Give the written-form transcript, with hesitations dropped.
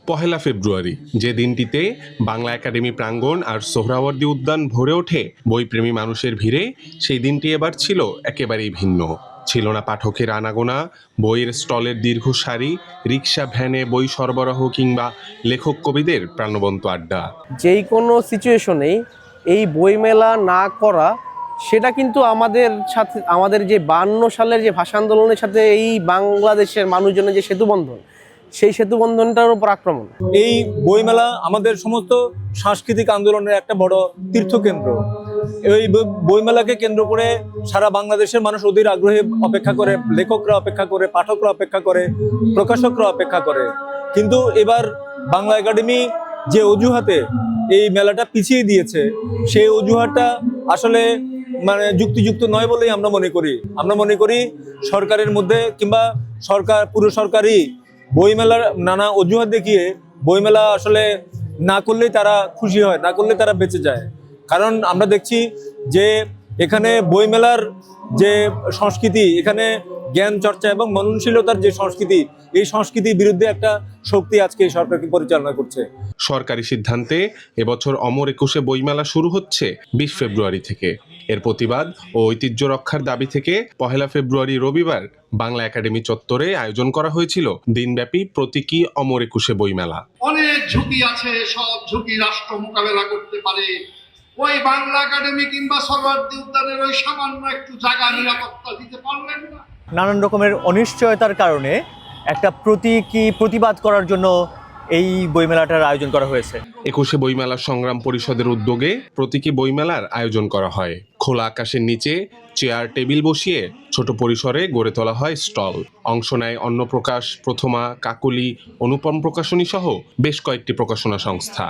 পহেলা ফেব্রুয়ারি, যে দিনটিতে বাংলা একাডেমি প্রাঙ্গণ আর সোহরাওয়ার্দী উদ্যান ভরে ওঠে বইপ্রেমী মানুষের ভিড়ে, সেই দিনটি এবার ছিল একেবারেই ভিন্ন। ছিল না পাঠকের আনাগোনা, বইয়ের স্টলের দীর্ঘ সারি, রিক্সা ভ্যানে বই সরবরাহ কিংবা লেখক কবিদের প্রাণবন্ত আড্ডা। যেই কোনো সিচুয়েশনেই এই বইমেলা না করা, সেটা কিন্তু আমাদের সাথে, আমাদের যে 52 সালের যে ভাষা আন্দোলনের সাথে এই বাংলাদেশের মানুষজনের যে সেতুবন্ধন, সেই সেতুবন্ধনটার উপর আক্রমণ। এই বইমেলা আমাদের সমস্ত সাংস্কৃতিক আন্দোলনের একটা বড় তীর্থকেন্দ্র। এই বইমেলাকে কেন্দ্র করে সারা বাংলাদেশের মানুষ অধীর আগ্রহে অপেক্ষা করে, লেখকরা অপেক্ষা করে, পাঠকরা অপেক্ষা করে, প্রকাশকরা অপেক্ষা করে। কিন্তু এবার বাংলা একাডেমি যে অজুহাতে এই মেলাটা পিছিয়ে দিয়েছে, সেই অজুহাতটা আসলে যুক্তিযুক্ত নয় বলেই আমরা মনে করি সরকারের মধ্যে কিংবা পুরো সরকারি বইমেলার নানা অজুহাত দেখিয়ে বইমেলা আসলে না করলেই তারা খুশি হয়, না করলে তারা বেঁচে যায়। কারণ আমরা দেখছি যে এখানে বইমেলার যে সংস্কৃতি, এখানে জ্ঞান চর্চা এবং মননশীলতার যে সংস্কৃতি, এই সংস্কৃতির বিরুদ্ধে একটা শক্তি আজকে এই সরকারকে পরিচালনা করছে। সরকারি সিদ্ধান্তে এবছর অমর একুশে বইমেলা শুরু হচ্ছে 20 ফেব্রুয়ারি থেকে। এর প্রতিবাদ ও ঐতিহ্য রক্ষার দাবি থেকে পহেলা ফেব্রুয়ারি রবিবার বাংলা একাডেমি চত্বরে আয়োজন করা হয়েছিল দিনব্যাপী প্রতীকী অমর একুশে বইমেলা। অনেক ঝুঁকি আছে, সব ঝুঁকি রাষ্ট্র মোকাবেলা করতে পারে। ওই বাংলা একাডেমি কিংবা সোহরাওয়ার্দী উদ্যানের ওই সামান্য একটু জায়গা নিরাপত্তা দিতে পারলেন না। নানান রকমের অনিশ্চয়তার কারণে একটা প্রতিবাদ করার জন্য এই বইমেলাটার আয়োজন করা হয়েছে। একুশে বইমেলা সংগ্রাম পরিষদের উদ্যোগে প্রতীকী বইমেলার আয়োজন করা হয়। খোলা আকাশের নিচে চেয়ার টেবিল বসিয়ে ছোট পরিসরে গড়ে তোলা হয় স্টল। অংশ নেয় অন্নপ্রকাশ, প্রথমা, কাকলি, অনুপম প্রকাশনী সহ বেশ কয়েকটি প্রকাশনা সংস্থা।